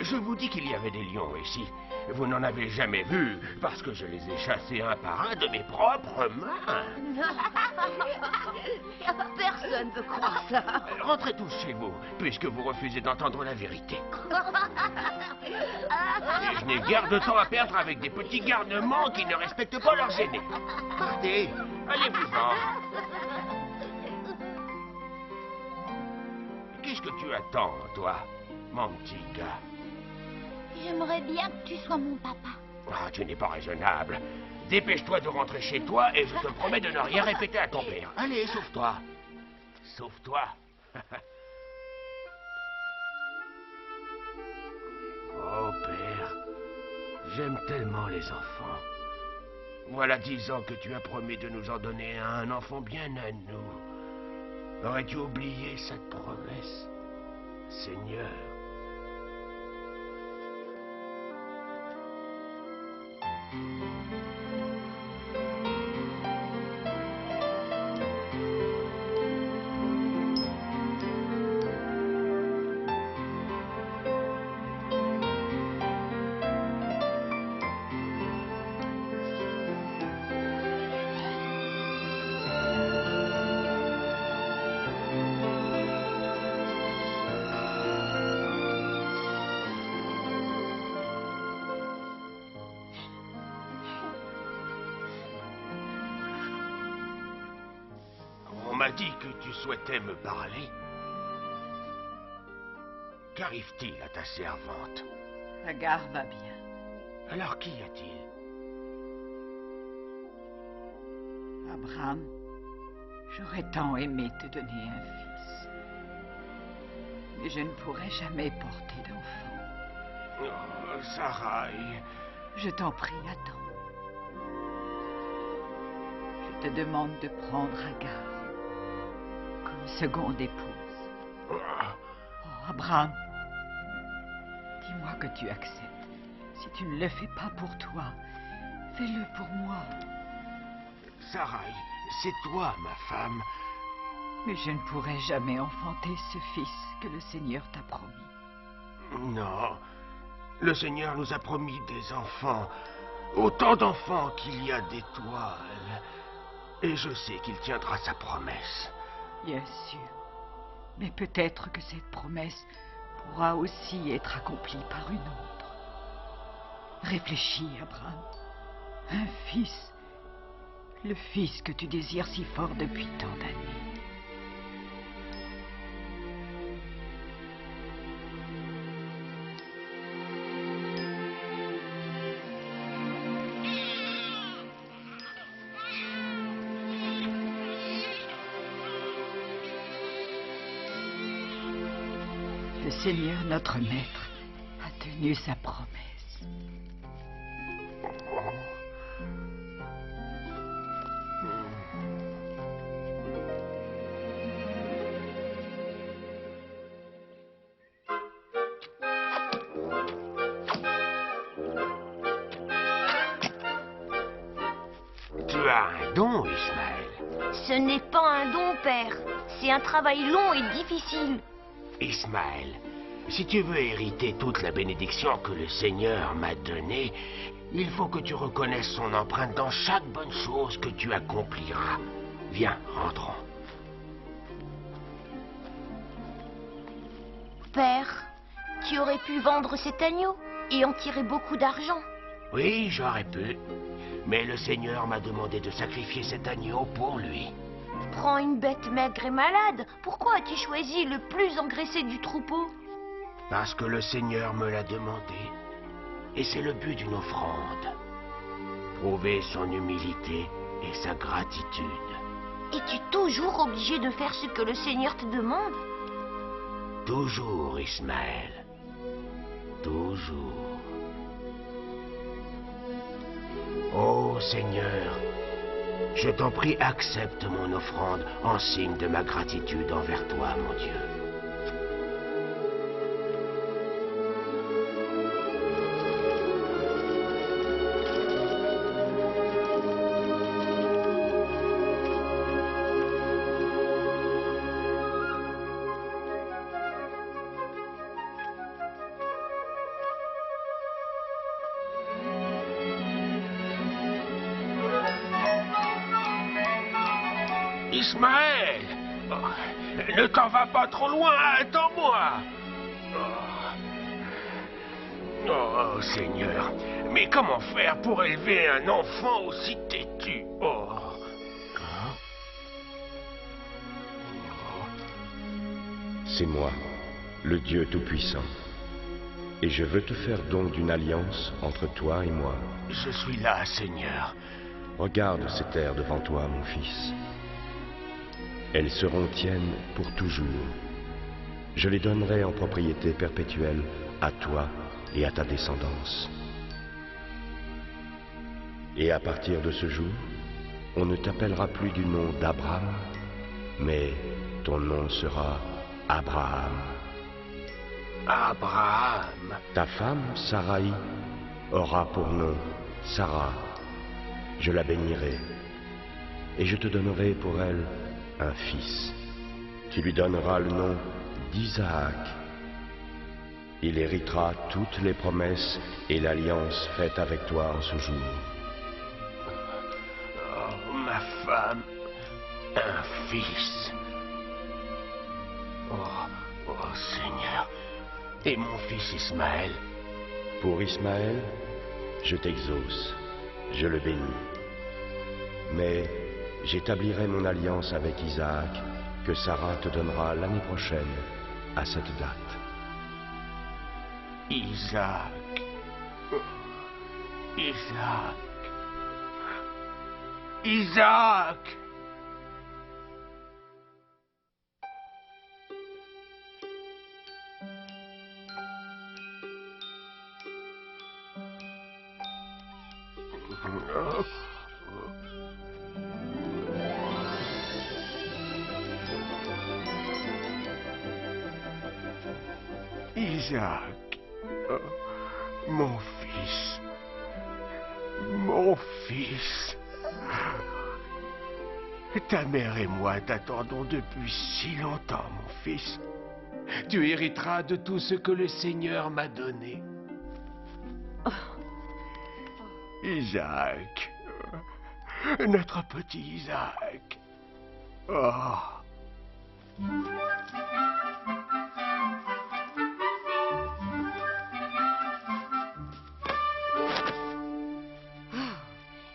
Je vous dis qu'il y avait des lions ici. Vous n'en avez jamais vu, parce que je les ai chassés un par un de mes propres mains. Personne ne peut croire ça. Rentrez tous chez vous, puisque vous refusez d'entendre la vérité. Et je n'ai guère de temps à perdre avec des petits garnements qui ne respectent pas leurs aînés. Partez, allez-vous-en. Qu'est-ce que tu attends, toi, mon petit gars? J'aimerais bien que tu sois mon papa. Ah, tu n'es pas raisonnable. Dépêche-toi de rentrer chez toi et je te promets de ne rien répéter à ton père. Allez, sauve-toi. Sauve-toi. Oh, père, j'aime tellement les enfants. Voilà 10 ans que tu as promis de nous en donner un enfant bien à nous. Aurais-tu oublié cette promesse, Seigneur? On m'a dit que tu souhaitais me parler. Qu'arrive-t-il à ta servante? Agar va bien. Alors qu'y a-t-il? Abraham, j'aurais tant aimé te donner un fils. Mais je ne pourrai jamais porter d'enfant. Oh, Sarai. Je t'en prie, attends. Je te demande de prendre Agar comme seconde épouse. Oh, Abraham, dis-moi que tu acceptes. Si tu ne le fais pas pour toi, fais-le pour moi. Sarai, c'est toi, ma femme. Mais je ne pourrai jamais enfanter ce fils que le Seigneur t'a promis. Non. Le Seigneur nous a promis des enfants. Autant d'enfants qu'il y a d'étoiles. Et je sais qu'il tiendra sa promesse. Bien sûr. Mais peut-être que cette promesse pourra aussi être accomplie par une autre. Réfléchis, Abraham. Un fils. Le fils que tu désires si fort depuis tant d'années. Le Seigneur, notre Maître, a tenu sa promesse. Tu as un don, Ismaël. Ce n'est pas un don, père. C'est un travail long et difficile. Ismaël, si tu veux hériter toute la bénédiction que le Seigneur m'a donnée, il faut que tu reconnaisses son empreinte dans chaque bonne chose que tu accompliras. Viens, rentrons. Père, tu aurais pu vendre cet agneau et en tirer beaucoup d'argent. Oui, j'aurais pu. Mais le Seigneur m'a demandé de sacrifier cet agneau pour lui. Prends une bête maigre et malade. Pourquoi as-tu choisi le plus engraissé du troupeau? Parce que le Seigneur me l'a demandé. Et c'est le but d'une offrande. Prouver son humilité et sa gratitude. Es-tu toujours obligé de faire ce que le Seigneur te demande? Toujours, Ismaël. Toujours. Oh Seigneur, je t'en prie, accepte mon offrande en signe de ma gratitude envers toi, mon Dieu. Ismaël! Oh, ne t'en va pas trop loin, attends-moi! Oh, Seigneur, mais comment faire pour élever un enfant aussi têtu? Oh. C'est moi, le Dieu Tout-Puissant. Et je veux te faire don d'une alliance entre toi et moi. Je suis là, Seigneur. Regarde ces terres devant toi, mon fils. Elles seront tiennes pour toujours. Je les donnerai en propriété perpétuelle à toi et à ta descendance. Et à partir de ce jour, on ne t'appellera plus du nom d'Abraham, mais ton nom sera Abraham. Abraham. Ta femme, Sarai, aura pour nom Sarah. Je la bénirai, et je te donnerai pour elle un fils. Tu lui donneras le nom d'Isaac. Il héritera toutes les promesses et l'alliance faite avec toi en ce jour. Oh, ma femme, un fils. Oh, Seigneur. Et mon fils Ismaël? Pour Ismaël, je t'exauce, je le bénis. Mais j'établirai mon alliance avec Isaac, que Sarah te donnera l'année prochaine, à cette date. Isaac. Isaac. Isaac. Isaac, mon fils, mon fils. Ta mère et moi t'attendons depuis si longtemps, mon fils. Tu hériteras de tout ce que le Seigneur m'a donné. Isaac, notre petit Isaac. Oh.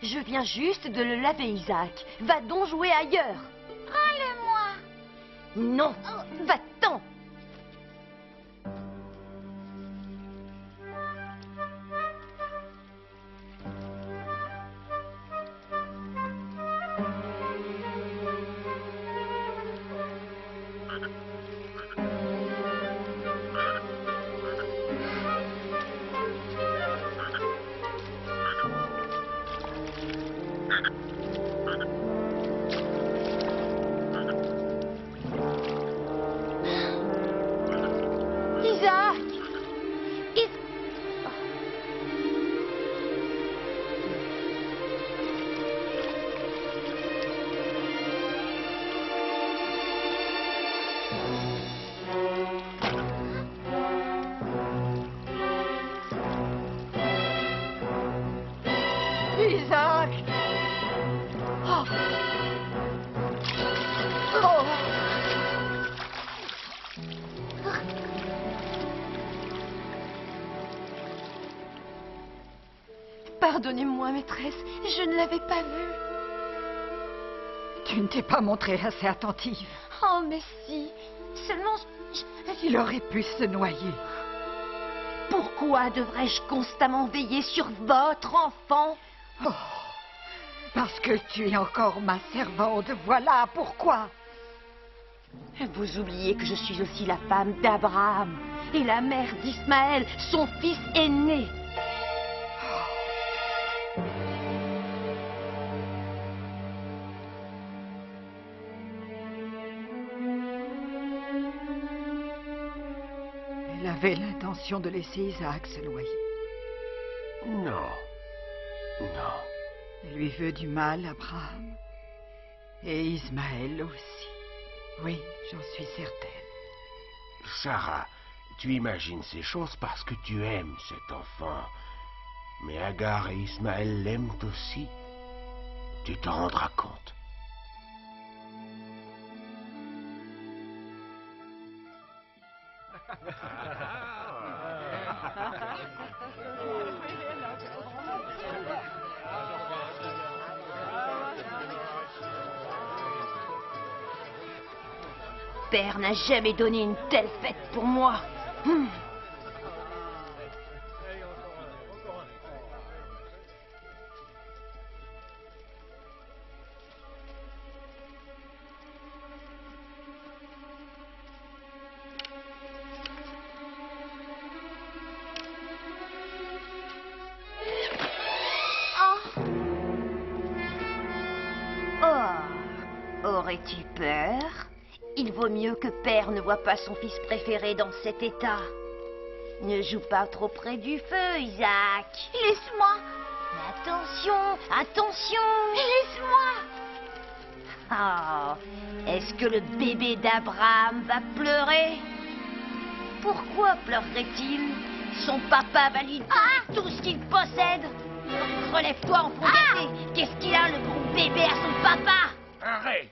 Je viens juste de le laver, Isaac. Va donc jouer ailleurs. Prends-le-moi. Non, va-t'en. Isaac! Isaac! Oh. Oh. Pardonnez-moi, maîtresse, je ne l'avais pas vu. Tu ne t'es pas montrée assez attentive. Oh, mais si. Seulement, Il aurait pu se noyer. pourquoi devrais-je constamment veiller sur votre enfant? Oh, parce que tu es encore ma servante, voilà pourquoi. Vous oubliez que je suis aussi la femme d'Abraham et la mère d'Ismaël, son fils aîné. Elle avait l'intention de laisser Isaac se noyer. Non. Non. Elle lui veut du mal, Abraham. Et Ismaël aussi. Oui, j'en suis certaine. Sarah, tu imagines ces choses parce que tu aimes cet enfant. Mais Agar et Ismaël l'aiment aussi. Tu t'en rendras compte. Père n'a jamais donné une telle fête pour moi. Aurais-tu peur? Il vaut mieux que Père ne voie pas son fils préféré dans cet état. Ne joue pas trop près du feu, Isaac. Laisse-moi. Mais attention, attention. Laisse-moi. Oh, est-ce que le bébé d'Abraham va pleurer? Pourquoi pleurerait-il? Son papa va lui donner tout ce qu'il possède. Relève-toi, enfant gâté. Qu'est-ce qu'il a, le bon bébé, à son papa? Arrête!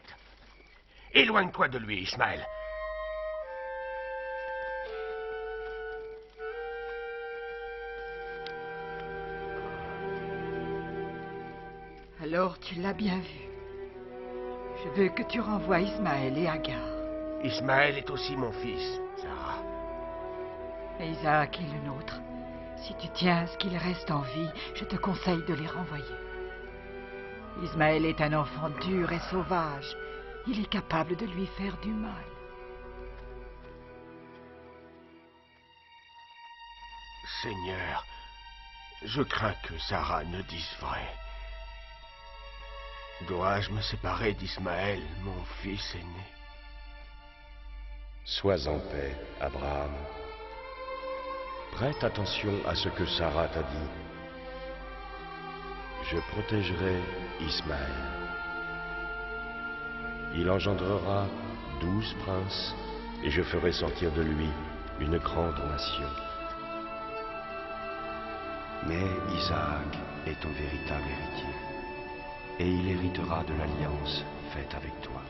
Éloigne-toi de lui, Ismaël. Alors tu l'as bien vu. Je veux que tu renvoies Ismaël et Agar. Ismaël est aussi mon fils, Sarah. Et Isaac est le nôtre. Si tu tiens à ce qu'il reste en vie, je te conseille de les renvoyer. Ismaël est un enfant dur et sauvage. Il est capable de lui faire du mal. Seigneur, je crains que Sarah ne dise vrai. Dois-je me séparer d'Ismaël, mon fils aîné? Sois en paix, Abraham. Prête attention à ce que Sarah t'a dit. Je protégerai Ismaël. Il engendrera 12 princes, et je ferai sortir de lui une grande nation. Mais Isaac est ton véritable héritier, et il héritera de l'alliance faite avec toi.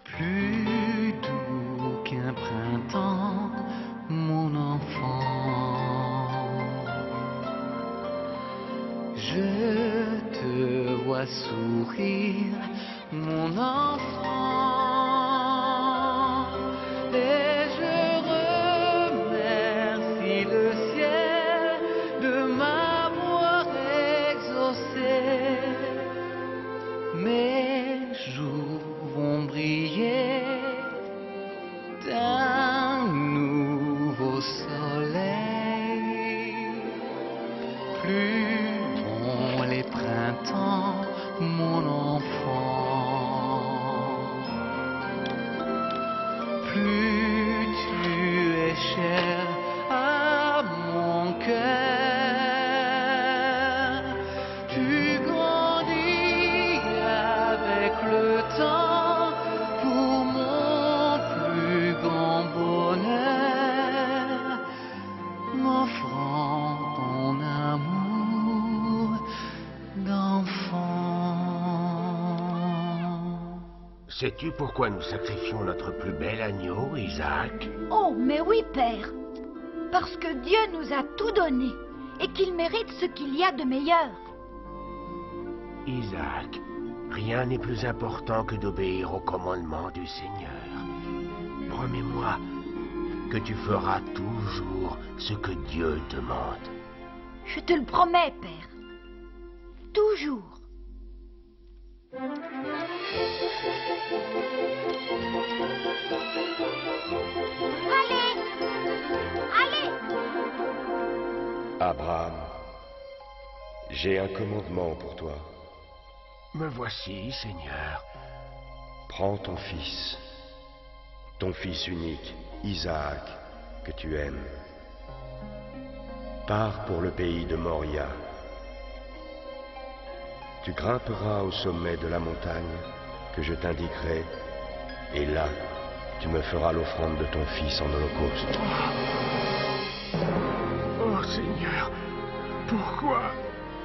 Plus doux qu'un printemps, mon enfant. Je te vois sourire, mon enfant, et je remercie le ciel de m'avoir exaucé. Mes jours vont briller d'un nouveau soleil. Plus vont les printemps, mon enfant. Plus tu es cher à mon cœur. Tu grandis avec le temps pour mon plus grand bonheur, m'offrant ton amour d'enfant. Sais-tu pourquoi nous sacrifions notre plus bel agneau, Isaac? Oh, mais oui, Père. Parce que Dieu nous a tout donné et qu'il mérite ce qu'il y a de meilleur. Isaac, rien n'est plus important que d'obéir aux commandements du Seigneur. Promets-moi que tu feras toujours ce que Dieu demande. Je te le promets, Père. Toujours. Allez! Allez! Abraham, j'ai un commandement pour toi. Me voici, Seigneur. Prends ton fils unique, Isaac, que tu aimes. Pars pour le pays de Moria. Tu grimperas au sommet de la montagne que je t'indiquerai, et là, tu me feras l'offrande de ton fils en holocauste. Oh, Seigneur, pourquoi?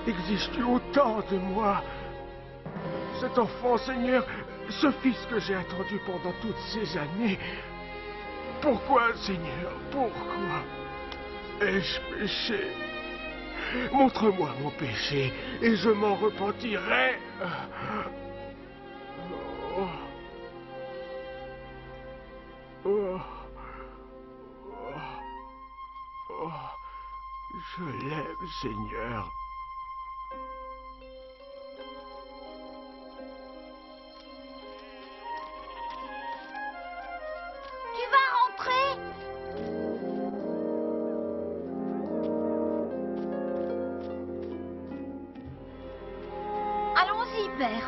exiges-tu autant de moi? Cet enfant, Seigneur, ce fils que j'ai attendu pendant toutes ces années. Pourquoi, Seigneur, pourquoi ai-je péché? Montre-moi mon péché et je m'en repentirai. Oh. Oh. Oh. Je l'aime, Seigneur. Tu vas rentrer? Allons-y, père.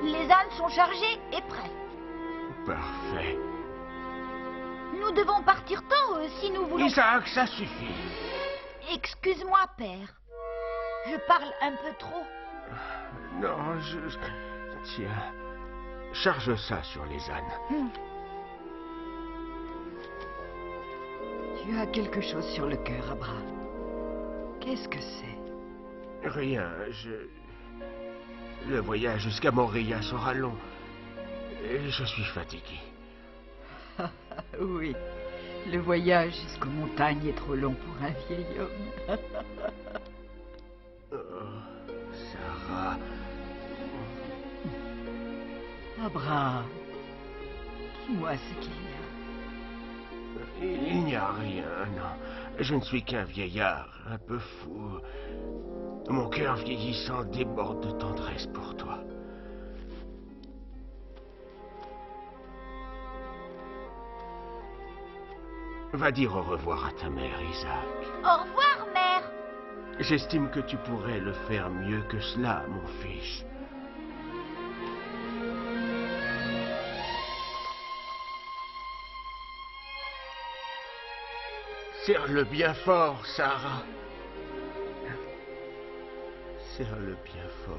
Les ânes sont chargés et prêts. Parfait. Nous devons partir tôt si nous voulons... Isaac, ça suffit. Excuse-moi, père. Je parle un peu trop. Non, Tiens, charge ça sur les ânes. Tu as quelque chose sur le cœur, Abraham. Qu'est-ce que c'est? Rien, Le voyage jusqu'à Moria sera long. Et je suis fatigué. Oui, le voyage jusqu'aux montagnes est trop long pour un vieil homme. Oh, Sarah. Abraham, dis-moi ce qu'il y a. Il n'y a rien, non. Je ne suis qu'un vieillard, un peu fou. Mon cœur vieillissant déborde de tendresse pour toi. Va dire au revoir à ta mère, Isaac. Au revoir, mère. J'estime que tu pourrais le faire mieux que cela, mon fils. Serre-le bien fort, Sarah. Serre-le bien fort.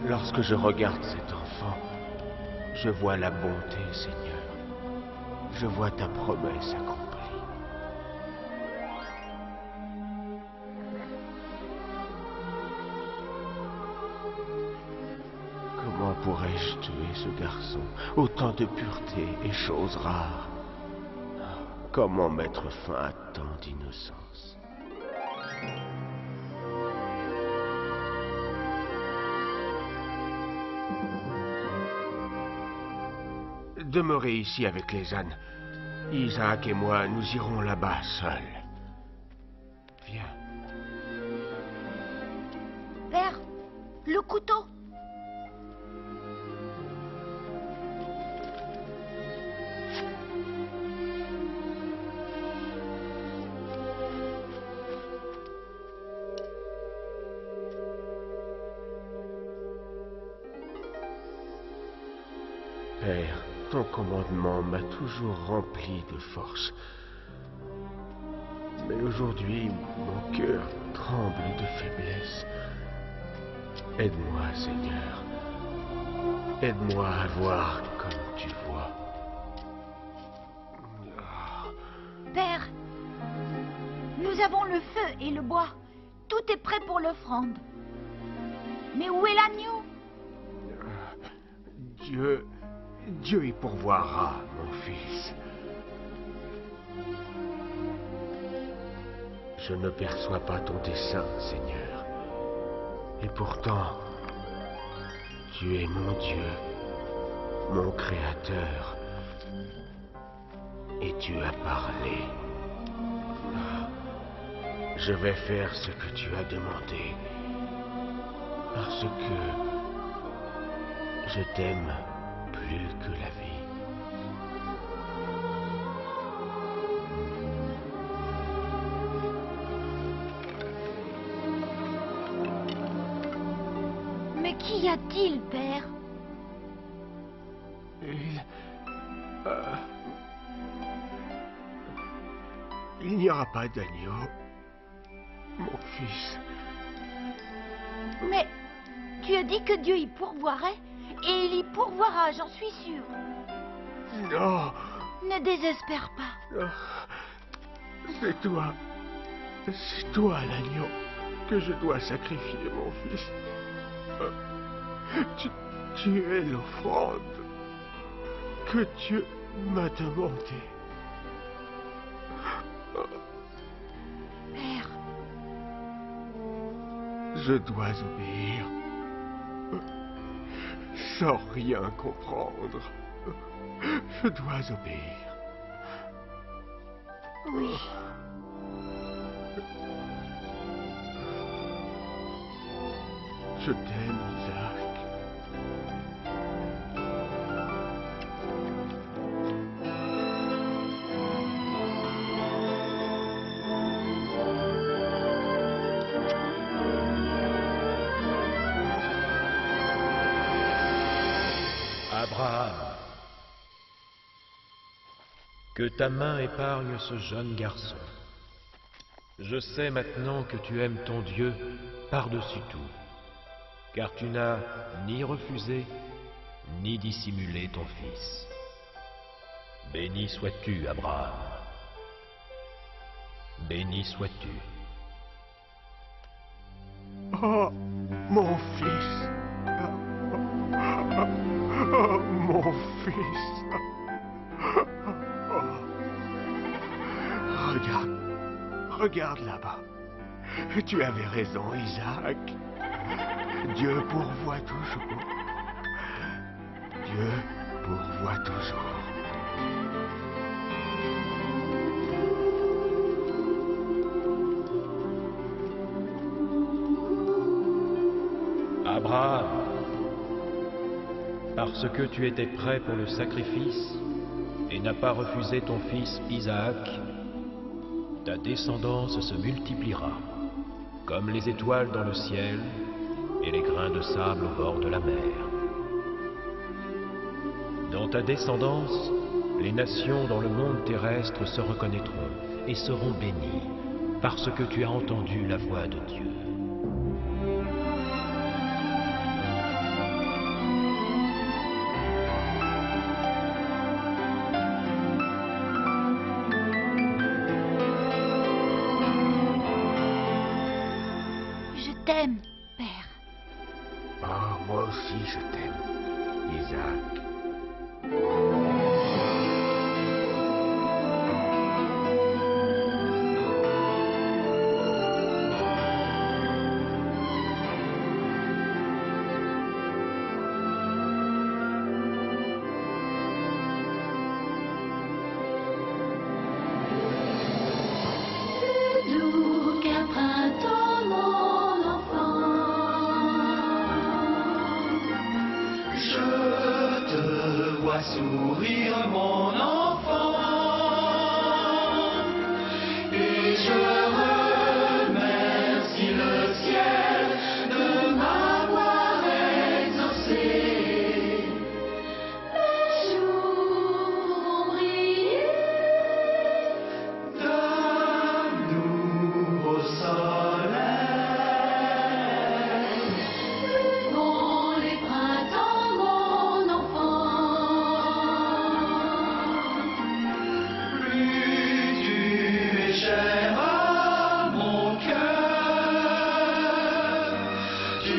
Lorsque je regarde cet enfant, je vois la bonté, Seigneur. Je vois ta promesse accomplie. Comment pourrais-je tuer ce garçon? Autant de pureté et choses rares. Comment mettre fin à tant d'innocence? Demeurez ici avec les ânes. Isaac et moi, nous irons là-bas seuls. Viens. Père, le couteau. Père, ton commandement m'a toujours rempli de force. Mais aujourd'hui, mon cœur tremble de faiblesse. Aide-moi, Seigneur. Aide-moi à voir comme tu vois. Père, nous avons le feu et le bois. Tout est prêt pour l'offrande. Mais où est l'agneau? Dieu y pourvoira, mon fils. Je ne perçois pas ton dessein, Seigneur. Et pourtant, tu es mon Dieu, mon Créateur. Et tu as parlé. Je vais faire ce que tu as demandé. Parce que je t'aime plus que la vie. Mais qu'y a-t-il, Père? Il n'y aura pas d'agneau, mon fils. Mais tu as dit que Dieu y pourvoirait, et il y pourvoira, j'en suis sûre. Non, Ne désespère pas. non. C'est toi l'agneau que je dois sacrifier, mon fils. Tu es l'offrande que Dieu m'a demandée. Père, Je dois obéir. Sans rien comprendre. Je dois obéir. oui. Je t'aime, Isaac. Abraham, que ta main épargne ce jeune garçon. Je sais maintenant que tu aimes ton Dieu par-dessus tout, car tu n'as ni refusé, ni dissimulé ton fils. Béni sois-tu, Abraham. Béni sois-tu. Oh, mon fils. Oh, mon fils. Oh. Regarde là-bas. Tu avais raison, Isaac. Dieu pourvoit toujours. Dieu pourvoit toujours. Abraham, parce que tu étais prêt pour le sacrifice et n'as pas refusé ton fils Isaac, ta descendance se multipliera, comme les étoiles dans le ciel et les grains de sable au bord de la mer. Dans ta descendance, les nations dans le monde terrestre se reconnaîtront et seront bénies, parce que tu as entendu la voix de Dieu. Je t'aime, Père. Oh, moi aussi je t'aime, Isaac. Doux qu'un printemps, mon enfant. Je te vois sourire, mon enfant, et je remercie le ciel de m'avoir exaucé. Les jours vont briller. D'un nouveau soleil, Vont les printemps, mon enfant. plus tu es cher à mon cœur, tu